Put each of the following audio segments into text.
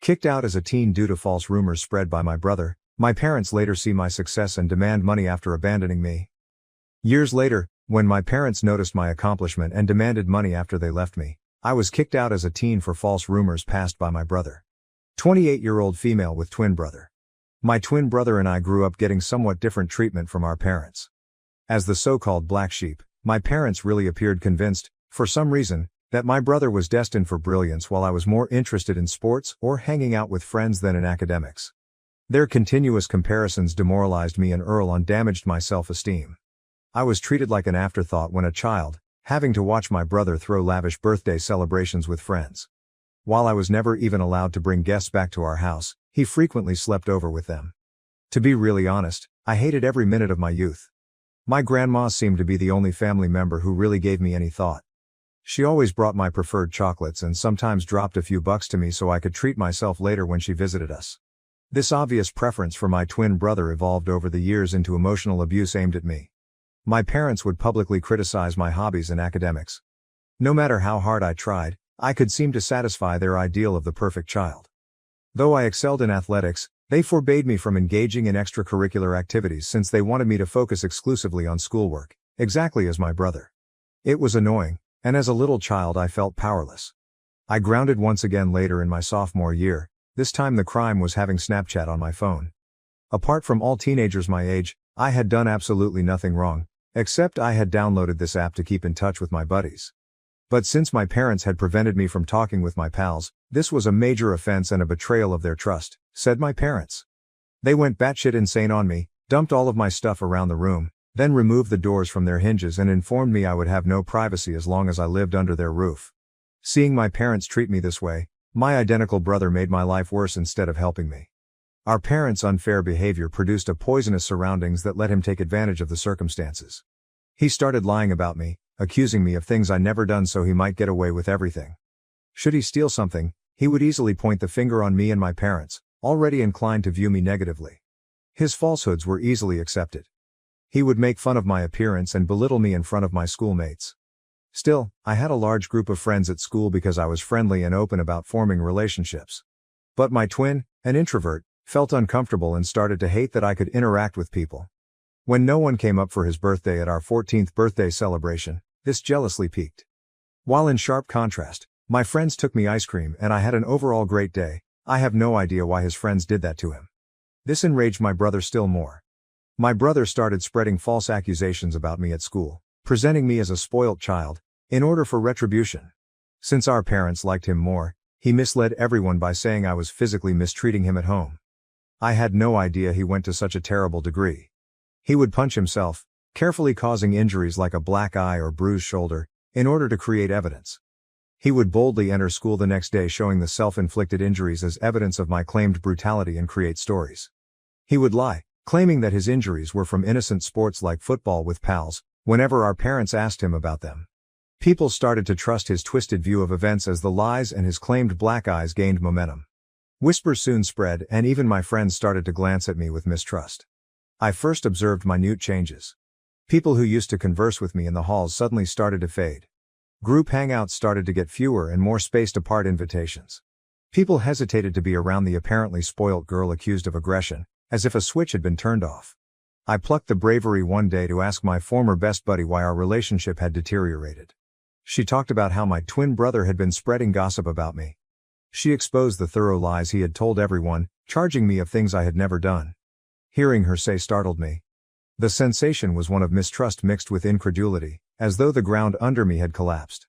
Kicked out as a teen due to false rumors spread by my brother, my parents later see my success and demand money after abandoning me. Years later, when my parents noticed my accomplishment and demanded money after they left me, I was kicked out as a teen for false rumors passed by my brother. 28-year-old female with twin brother. My twin brother and I grew up getting somewhat different treatment from our parents. As the so-called black sheep, my parents really appeared convinced, for some reason, that my brother was destined for brilliance while I was more interested in sports or hanging out with friends than in academics. Their continuous comparisons demoralized me and damaged my self-esteem. I was treated like an afterthought when a child, having to watch my brother throw lavish birthday celebrations with friends. While I was never even allowed to bring guests back to our house, he frequently slept over with them. To be really honest, I hated every minute of my youth. My grandma seemed to be the only family member who really gave me any thought. She always brought my preferred chocolates and sometimes dropped a few bucks to me so I could treat myself later when she visited us. This obvious preference for my twin brother evolved over the years into emotional abuse aimed at me. My parents would publicly criticize my hobbies and academics. No matter how hard I tried, I could seem to satisfy their ideal of the perfect child. Though I excelled in athletics, they forbade me from engaging in extracurricular activities since they wanted me to focus exclusively on schoolwork, exactly as my brother. It was annoying, and as a little child I felt powerless. I grounded once again later in my sophomore year. This time the crime was having Snapchat on my phone. Apart from all teenagers my age, I had done absolutely nothing wrong, except I had downloaded this app to keep in touch with my buddies. But since my parents had prevented me from talking with my pals, this was a major offense and a betrayal of their trust, said my parents. They went batshit insane on me, dumped all of my stuff around the room, then removed the doors from their hinges and informed me I would have no privacy as long as I lived under their roof. Seeing my parents treat me this way, my identical brother made my life worse instead of helping me. Our parents' unfair behavior produced a poisonous surroundings that let him take advantage of the circumstances. He started lying about me, accusing me of things I never done so he might get away with everything. Should he steal something, he would easily point the finger on me and my parents, already inclined to view me negatively. His falsehoods were easily accepted. He would make fun of my appearance and belittle me in front of my schoolmates. Still, I had a large group of friends at school because I was friendly and open about forming relationships. But my twin, an introvert, felt uncomfortable and started to hate that I could interact with people. When no one came up for his birthday at our 14th birthday celebration, this jealously peaked. While in sharp contrast, my friends took me ice cream and I had an overall great day. I have no idea why his friends did that to him. This enraged my brother still more. My brother started spreading false accusations about me at school, presenting me as a spoilt child, in order for retribution. Since our parents liked him more, he misled everyone by saying I was physically mistreating him at home. I had no idea he went to such a terrible degree. He would punch himself, carefully causing injuries like a black eye or bruised shoulder, in order to create evidence. He would boldly enter school the next day showing the self-inflicted injuries as evidence of my claimed brutality and create stories. He would lie, claiming that his injuries were from innocent sports like football with pals, whenever our parents asked him about them. People started to trust his twisted view of events as the lies and his claimed black eyes gained momentum. Whispers soon spread and even my friends started to glance at me with mistrust. I first observed minute changes. People who used to converse with me in the halls suddenly started to fade. Group hangouts started to get fewer and more spaced apart invitations. People hesitated to be around the apparently spoilt girl accused of aggression, as if a switch had been turned off. I plucked the bravery one day to ask my former best buddy why our relationship had deteriorated. She talked about how my twin brother had been spreading gossip about me. She exposed the thorough lies he had told everyone, charging me of things I had never done. Hearing her say startled me. The sensation was one of mistrust mixed with incredulity, as though the ground under me had collapsed.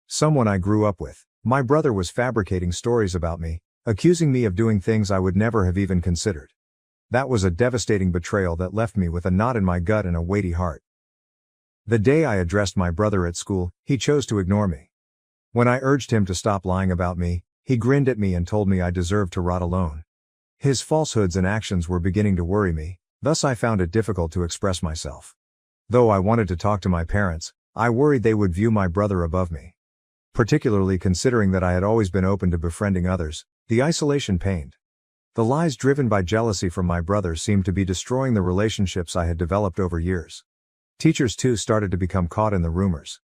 Someone I grew up with, my brother, was fabricating stories about me, accusing me of doing things I would never have even considered. That was a devastating betrayal that left me with a knot in my gut and a weighty heart. The day I addressed my brother at school, he chose to ignore me. When I urged him to stop lying about me, he grinned at me and told me I deserved to rot alone. His falsehoods and actions were beginning to worry me, thus I found it difficult to express myself. Though I wanted to talk to my parents, I worried they would view my brother above me. Particularly considering that I had always been open to befriending others, the isolation pained. The lies driven by jealousy from my brother seemed to be destroying the relationships I had developed over years. Teachers too started to become caught in the rumors.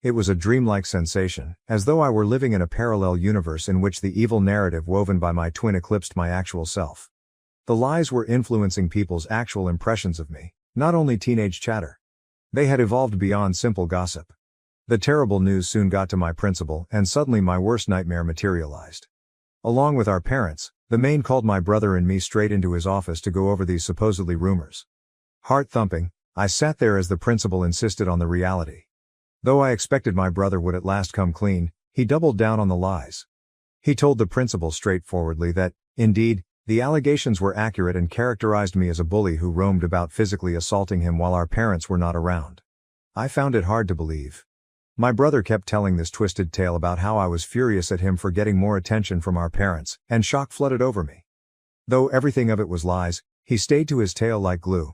It was a dreamlike sensation, as though I were living in a parallel universe in which the evil narrative woven by my twin eclipsed my actual self. The lies were influencing people's actual impressions of me, not only teenage chatter. They had evolved beyond simple gossip. The terrible news soon got to my principal, and suddenly my worst nightmare materialized. Along with our parents, the main called my brother and me straight into his office to go over these supposedly rumors. Heart thumping, I sat there as the principal insisted on the reality. Though I expected my brother would at last come clean, he doubled down on the lies. He told the principal straightforwardly that, indeed, the allegations were accurate and characterized me as a bully who roamed about physically assaulting him while our parents were not around. I found it hard to believe. My brother kept telling this twisted tale about how I was furious at him for getting more attention from our parents, and shock flooded over me. Though everything of it was lies, he stayed to his tale like glue.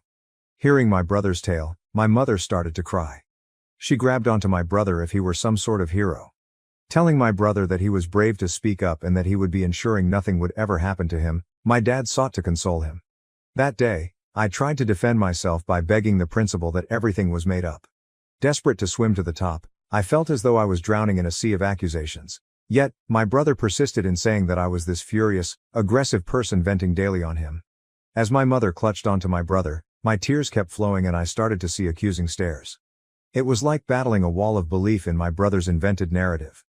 Hearing my brother's tale, my mother started to cry. She grabbed onto my brother if he were some sort of hero. Telling my brother that he was brave to speak up and that he would be ensuring nothing would ever happen to him, my dad sought to console him. That day, I tried to defend myself by begging the principal that everything was made up. Desperate to swim to the top, I felt as though I was drowning in a sea of accusations. Yet, my brother persisted in saying that I was this furious, aggressive person venting daily on him. As my mother clutched onto my brother, my tears kept flowing and I started to see accusing stares. It was like battling a wall of belief in my brother's invented narrative.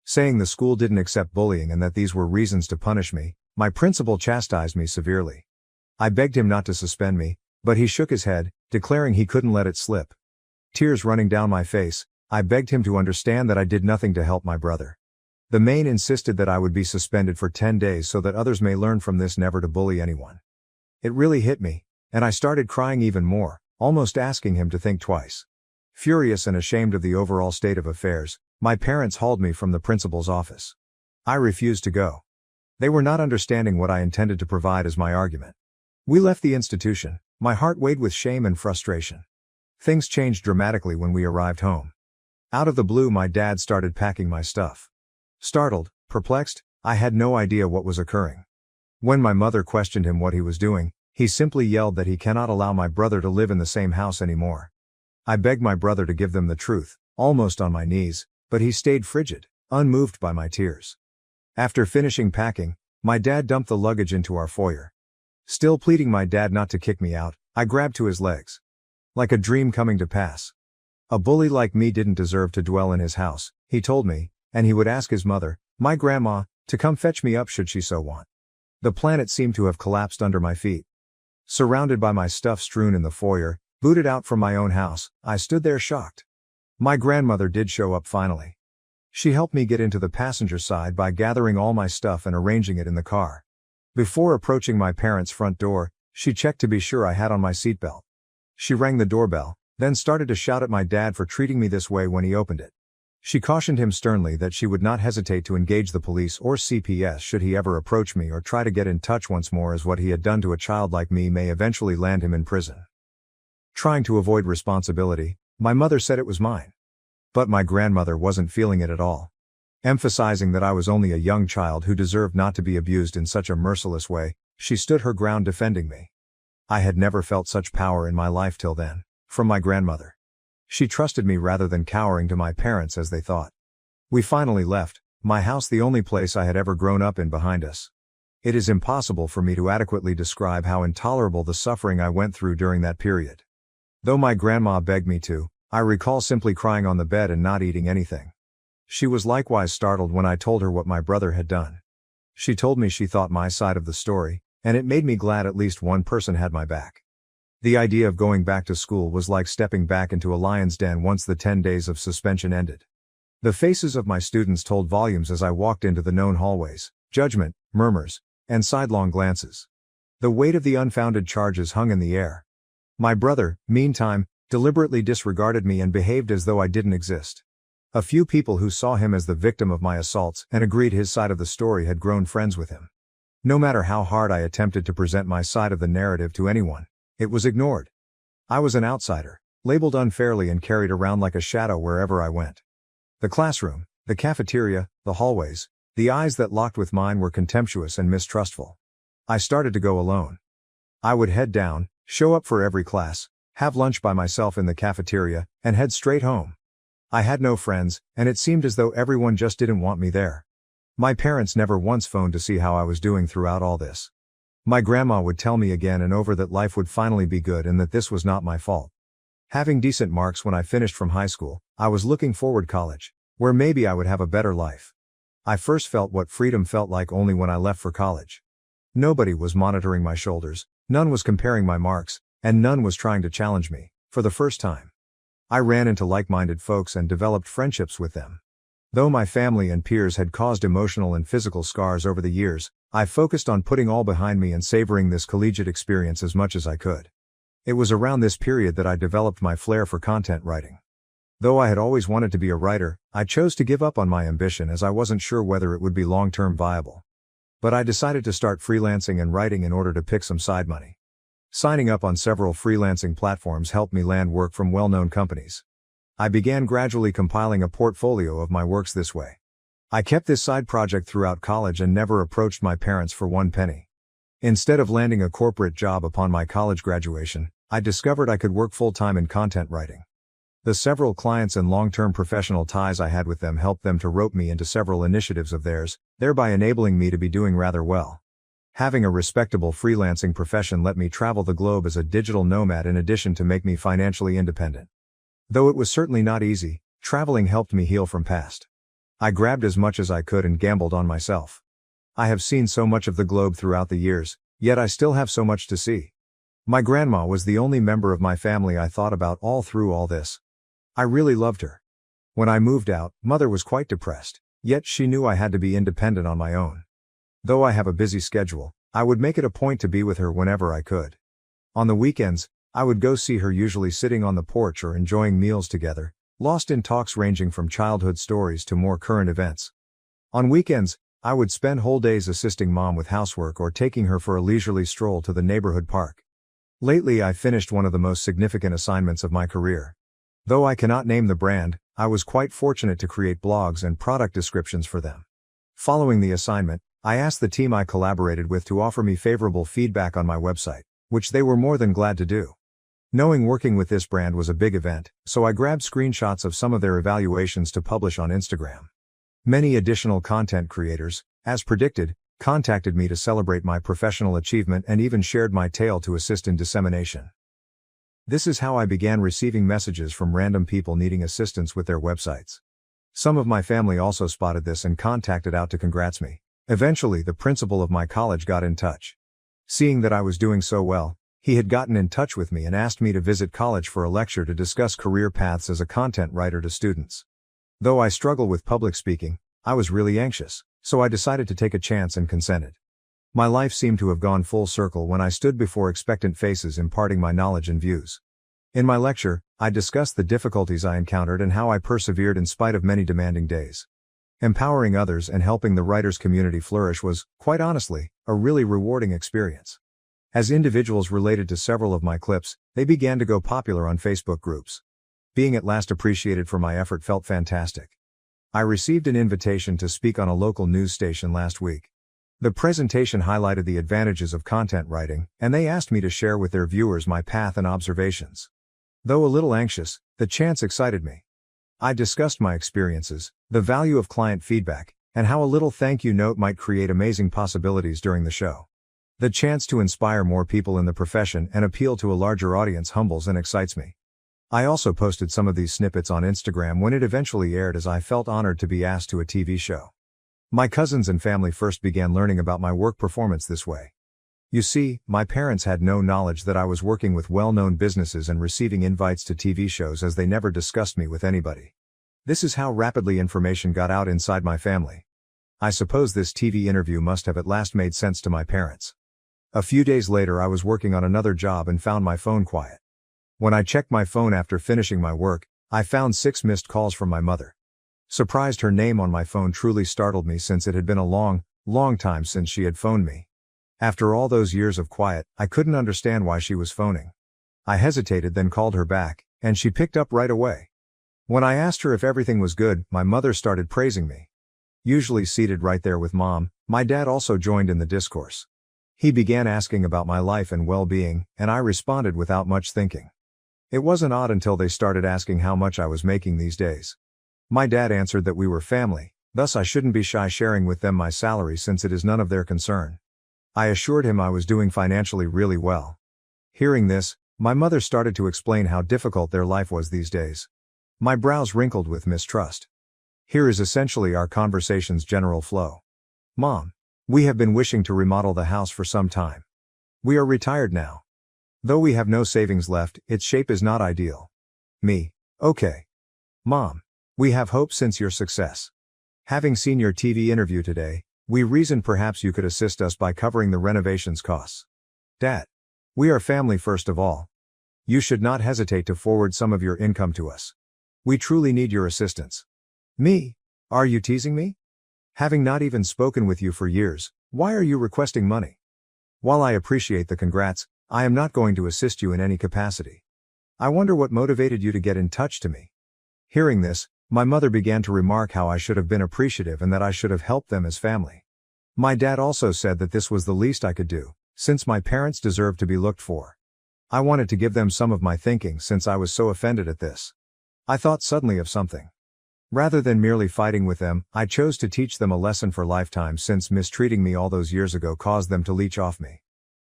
Saying the school didn't accept bullying and that these were reasons to punish me, my principal chastised me severely. I begged him not to suspend me, but he shook his head, declaring he couldn't let it slip. Tears running down my face, I begged him to understand that I did nothing to help my brother. The main insisted that I would be suspended for 10 days so that others may learn from this never to bully anyone. It really hit me, and I started crying even more, almost asking him to think twice. Furious and ashamed of the overall state of affairs, my parents hauled me from the principal's office. I refused to go. They were not understanding what I intended to provide as my argument. We left the institution, my heart weighed with shame and frustration. Things changed dramatically when we arrived home. Out of the blue, my dad started packing my stuff. Startled, perplexed, I had no idea what was occurring. When my mother questioned him what he was doing, he simply yelled that he cannot allow my brother to live in the same house anymore. I begged my brother to give them the truth, almost on my knees, but he stayed frigid, unmoved by my tears. After finishing packing, my dad dumped the luggage into our foyer. Still pleading my dad not to kick me out, I grabbed to his legs. Like a dream coming to pass. A bully like me didn't deserve to dwell in his house, he told me, and he would ask his mother, my grandma, to come fetch me up should she so want. The planet seemed to have collapsed under my feet. Surrounded by my stuff strewn in the foyer, booted out from my own house, I stood there shocked. My grandmother did show up finally. She helped me get into the passenger side by gathering all my stuff and arranging it in the car. Before approaching my parents' front door, she checked to be sure I had on my seatbelt. She rang the doorbell, then started to shout at my dad for treating me this way when he opened it. She cautioned him sternly that she would not hesitate to engage the police or CPS should he ever approach me or try to get in touch once more, as what he had done to a child like me may eventually land him in prison. Trying to avoid responsibility, my mother said it was mine. But my grandmother wasn't feeling it at all. Emphasizing that I was only a young child who deserved not to be abused in such a merciless way, she stood her ground defending me. I had never felt such power in my life till then, from my grandmother. She trusted me rather than cowering to my parents as they thought. We finally left, my house the only place I had ever grown up in, behind us. It is impossible for me to adequately describe how intolerable the suffering I went through during that period. Though my grandma begged me to, I recall simply crying on the bed and not eating anything. She was likewise startled when I told her what my brother had done. She told me she thought my side of the story, and it made me glad at least one person had my back. The idea of going back to school was like stepping back into a lion's den once the 10 days of suspension ended. The faces of my students told volumes as I walked into the known hallways: judgment, murmurs, and sidelong glances. The weight of the unfounded charges hung in the air. My brother, meantime, deliberately disregarded me and behaved as though I didn't exist. A few people who saw him as the victim of my assaults and agreed his side of the story had grown friends with him. No matter how hard I attempted to present my side of the narrative to anyone, it was ignored. I was an outsider, labeled unfairly and carried around like a shadow wherever I went. The classroom, the cafeteria, the hallways, the eyes that locked with mine were contemptuous and mistrustful. I started to go alone. I would head down, show up for every class, have lunch by myself in the cafeteria, and head straight home. I had no friends, and it seemed as though everyone just didn't want me there. My parents never once phoned to see how I was doing throughout all this. My grandma would tell me again and over that life would finally be good and that this was not my fault. Having decent marks when I finished from high school, I was looking forward college, where maybe I would have a better life. I first felt what freedom felt like only when I left for college. Nobody was monitoring my shoulders, none was comparing my marks, and none was trying to challenge me, for the first time. I ran into like-minded folks and developed friendships with them. Though my family and peers had caused emotional and physical scars over the years, I focused on putting all behind me and savoring this collegiate experience as much as I could. It was around this period that I developed my flair for content writing. Though I had always wanted to be a writer, I chose to give up on my ambition as I wasn't sure whether it would be long-term viable. But I decided to start freelancing and writing in order to pick some side money. Signing up on several freelancing platforms helped me land work from well-known companies. I began gradually compiling a portfolio of my works this way. I kept this side project throughout college and never approached my parents for one penny. Instead of landing a corporate job upon my college graduation, I discovered I could work full-time in content writing. The several clients and long-term professional ties I had with them helped them to rope me into several initiatives of theirs, thereby enabling me to be doing rather well. Having a respectable freelancing profession let me travel the globe as a digital nomad in addition to make me financially independent. Though it was certainly not easy, traveling helped me heal from past. I grabbed as much as I could and gambled on myself. I have seen so much of the globe throughout the years, yet I still have so much to see. My grandma was the only member of my family I thought about all through all this. I really loved her. When I moved out, Mother was quite depressed, yet she knew I had to be independent on my own. Though I have a busy schedule, I would make it a point to be with her whenever I could. On the weekends, I would go see her, usually sitting on the porch or enjoying meals together, lost in talks ranging from childhood stories to more current events. On weekends, I would spend whole days assisting Mom with housework or taking her for a leisurely stroll to the neighborhood park. Lately I finished one of the most significant assignments of my career. Though I cannot name the brand, I was quite fortunate to create blogs and product descriptions for them. Following the assignment, I asked the team I collaborated with to offer me favorable feedback on my website, which they were more than glad to do. Knowing working with this brand was a big event, so I grabbed screenshots of some of their evaluations to publish on Instagram. Many additional content creators, as predicted, contacted me to celebrate my professional achievement and even shared my tale to assist in dissemination. This is how I began receiving messages from random people needing assistance with their websites. Some of my family also spotted this and contacted out to congrats me. Eventually, the principal of my college got in touch. Seeing that I was doing so well, he had gotten in touch with me and asked me to visit college for a lecture to discuss career paths as a content writer to students. Though I struggle with public speaking, I was really anxious, so I decided to take a chance and consented. My life seemed to have gone full circle when I stood before expectant faces imparting my knowledge and views. In my lecture, I discussed the difficulties I encountered and how I persevered in spite of many demanding days. Empowering others and helping the writers' community flourish was, quite honestly, a really rewarding experience. As individuals related to several of my clips, they began to go popular on Facebook groups. Being at last appreciated for my effort felt fantastic. I received an invitation to speak on a local news station last week. The presentation highlighted the advantages of content writing, and they asked me to share with their viewers my path and observations. Though a little anxious, the chance excited me. I discussed my experiences, the value of client feedback, and how a little thank you note might create amazing possibilities during the show. The chance to inspire more people in the profession and appeal to a larger audience humbles and excites me. I also posted some of these snippets on Instagram when it eventually aired, as I felt honored to be asked to a TV show. My cousins and family first began learning about my work performance this way. You see, my parents had no knowledge that I was working with well-known businesses and receiving invites to TV shows, as they never discussed me with anybody. This is how rapidly information got out inside my family. I suppose this TV interview must have at last made sense to my parents. A few days later, I was working on another job and found my phone quiet. When I checked my phone after finishing my work, I found 6 missed calls from my mother. Surprised her name on my phone truly startled me, since it had been a long time since she had phoned me. After all those years of quiet, I couldn't understand why she was phoning. I hesitated, then called her back, and she picked up right away. When I asked her if everything was good, my mother started praising me. Usually seated right there with Mom, my dad also joined in the discourse. He began asking about my life and well-being, and I responded without much thinking. It wasn't odd until they started asking how much I was making these days. My dad answered that we were family, thus I shouldn't be shy sharing with them my salary since it is none of their concern. I assured him I was doing financially really well. Hearing this, my mother started to explain how difficult their life was these days. My brows wrinkled with mistrust. Here is essentially our conversation's general flow. Mom, we have been wishing to remodel the house for some time. We are retired now. Though we have no savings left, its shape is not ideal. Me, okay. Mom, we have hope since your success. Having seen your TV interview today, we reasoned perhaps you could assist us by covering the renovations costs. Dad, we are family first of all. You should not hesitate to forward some of your income to us. We truly need your assistance. Me? Are you teasing me? Having not even spoken with you for years, why are you requesting money? While I appreciate the congrats, I am not going to assist you in any capacity. I wonder what motivated you to get in touch to me. Hearing this, my mother began to remark how I should have been appreciative and that I should have helped them as family. My dad also said that this was the least I could do, since my parents deserved to be looked for. I wanted to give them some of my thinking since I was so offended at this. I thought suddenly of something. Rather than merely fighting with them, I chose to teach them a lesson for lifetime since mistreating me all those years ago caused them to leech off me.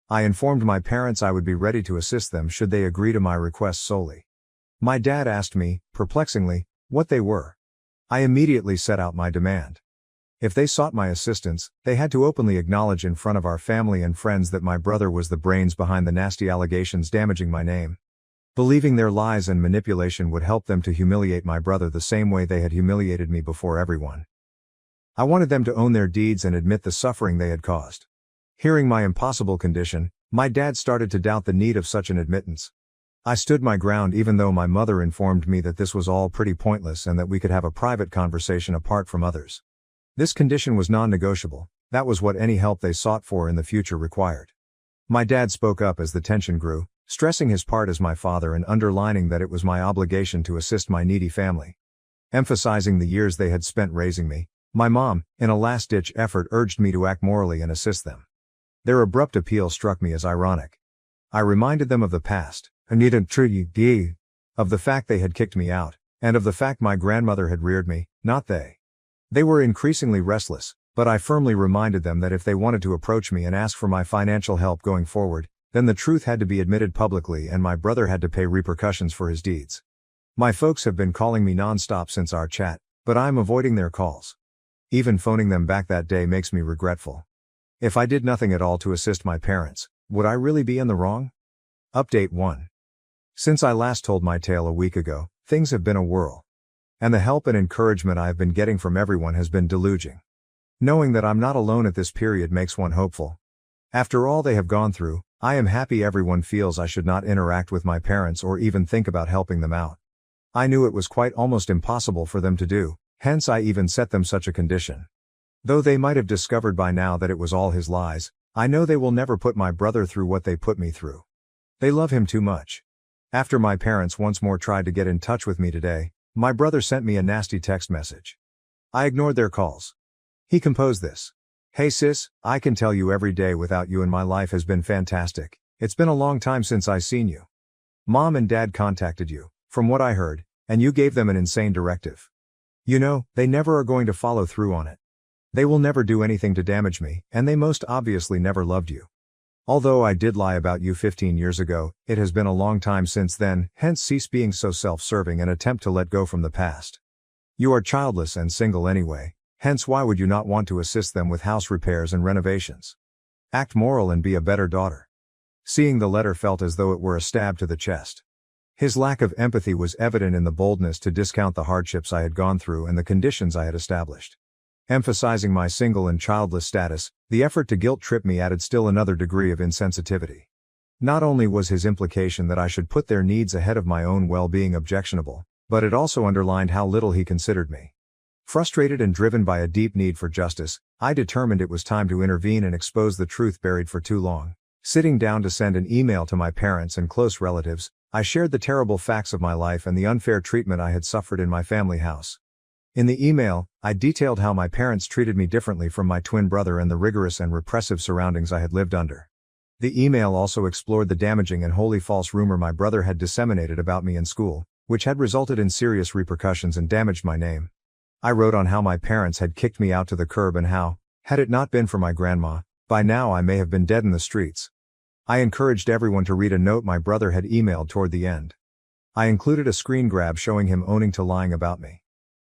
I informed my parents I would be ready to assist them should they agree to my requests solely. My dad asked me, perplexingly, what they were. I immediately set out my demand. If they sought my assistance, they had to openly acknowledge in front of our family and friends that my brother was the brains behind the nasty allegations damaging my name. Believing their lies and manipulation would help them to humiliate my brother the same way they had humiliated me before everyone. I wanted them to own their deeds and admit the suffering they had caused. Hearing my impossible condition, my dad started to doubt the need of such an admittance. I stood my ground even though my mother informed me that this was all pretty pointless and that we could have a private conversation apart from others. This condition was non-negotiable, that was what any help they sought for in the future required. My dad spoke up as the tension grew, stressing his part as my father and underlining that it was my obligation to assist my needy family. Emphasizing the years they had spent raising me, my mom, in a last-ditch effort, urged me to act morally and assist them. Their abrupt appeal struck me as ironic. I reminded them of the past, of the fact they had kicked me out, and of the fact my grandmother had reared me, not they. They were increasingly restless, but I firmly reminded them that if they wanted to approach me and ask for my financial help going forward, then the truth had to be admitted publicly and my brother had to pay repercussions for his deeds. My folks have been calling me non-stop since our chat, but I'm avoiding their calls. Even phoning them back that day makes me regretful. If I did nothing at all to assist my parents, would I really be in the wrong? Update 1. Since I last told my tale a week ago, things have been a whirl. And the help and encouragement I have been getting from everyone has been deluging. Knowing that I'm not alone at this period makes one hopeful. After all they have gone through, I am happy everyone feels I should not interact with my parents or even think about helping them out. I knew it was quite almost impossible for them to do, hence I even set them such a condition. Though they might have discovered by now that it was all his lies, I know they will never put my brother through what they put me through. They love him too much. After my parents once more tried to get in touch with me today, my brother sent me a nasty text message. I ignored their calls. He composed this. Hey sis, I can tell you every day without you in my life has been fantastic. It's been a long time since I seen you. Mom and Dad contacted you, from what I heard, and you gave them an insane directive. You know, they never are going to follow through on it. They will never do anything to damage me, and they most obviously never loved you. Although I did lie about you 15 years ago, it has been a long time since then, hence cease being so self-serving and attempt to let go from the past. You are childless and single anyway, hence why would you not want to assist them with house repairs and renovations? Act moral and be a better daughter. Seeing the letter felt as though it were a stab to the chest. His lack of empathy was evident in the boldness to discount the hardships I had gone through and the conditions I had established. Emphasizing my single and childless status, the effort to guilt-trip me added still another degree of insensitivity. Not only was his implication that I should put their needs ahead of my own well-being objectionable, but it also underlined how little he considered me. Frustrated and driven by a deep need for justice, I determined it was time to intervene and expose the truth buried for too long. Sitting down to send an email to my parents and close relatives, I shared the terrible facts of my life and the unfair treatment I had suffered in my family house. In the email, I detailed how my parents treated me differently from my twin brother and the rigorous and repressive surroundings I had lived under. The email also explored the damaging and wholly false rumor my brother had disseminated about me in school, which had resulted in serious repercussions and damaged my name. I wrote on how my parents had kicked me out to the curb and how, had it not been for my grandma, by now I may have been dead in the streets. I encouraged everyone to read a note my brother had emailed toward the end. I included a screen grab showing him owning to lying about me.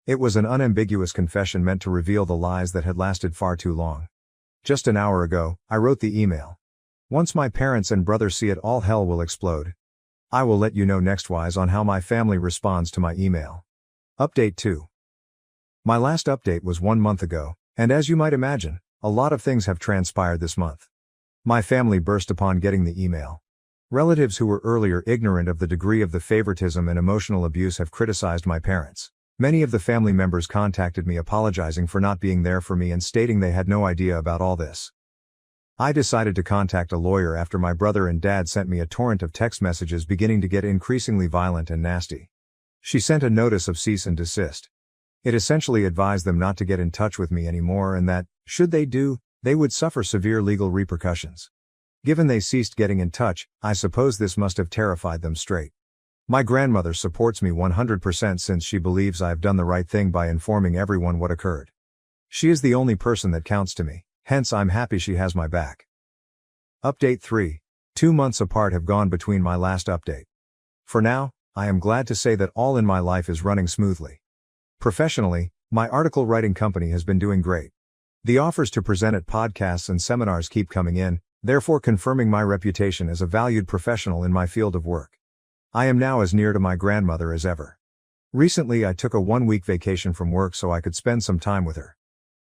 It was an unambiguous confession meant to reveal the lies that had lasted far too long. Just an hour ago, I wrote the email. Once my parents and brother see it, all hell will explode. I will let you know nextwise on how my family responds to my email. Update 2. My last update was 1 month ago, and as you might imagine, a lot of things have transpired this month. My family burst upon getting the email. Relatives who were earlier ignorant of the degree of the favoritism and emotional abuse have criticized my parents. Many of the family members contacted me apologizing for not being there for me and stating they had no idea about all this. I decided to contact a lawyer after my brother and dad sent me a torrent of text messages beginning to get increasingly violent and nasty. She sent a notice of cease and desist. It essentially advised them not to get in touch with me anymore and that, should they do, they would suffer severe legal repercussions. Given they ceased getting in touch, I suppose this must have terrified them straight. My grandmother supports me 100% since she believes I have done the right thing by informing everyone what occurred. She is the only person that counts to me, hence I'm happy she has my back. Update 3. 2 months apart have gone between my last update. For now, I am glad to say that all in my life is running smoothly. Professionally, my article writing company has been doing great. The offers to present at podcasts and seminars keep coming in, therefore confirming my reputation as a valued professional in my field of work. I am now as near to my grandmother as ever. Recently I took a 1-week vacation from work so I could spend some time with her.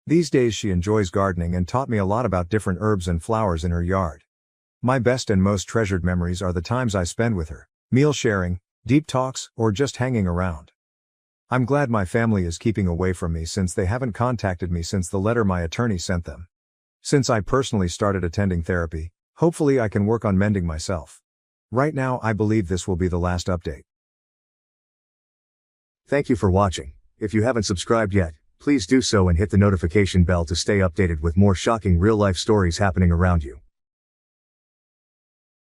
These days she enjoys gardening and taught me a lot about different herbs and flowers in her yard. My best and most treasured memories are the times I spend with her, meal sharing, deep talks, or just hanging around. I'm glad my family is keeping away from me since they haven't contacted me since the letter my attorney sent them. Since I personally started attending therapy, hopefully I can work on mending myself. Right now I believe this will be the last update. Thank you for watching. If you haven't subscribed yet, please do so and hit the notification bell to stay updated with more shocking real-life stories happening around you.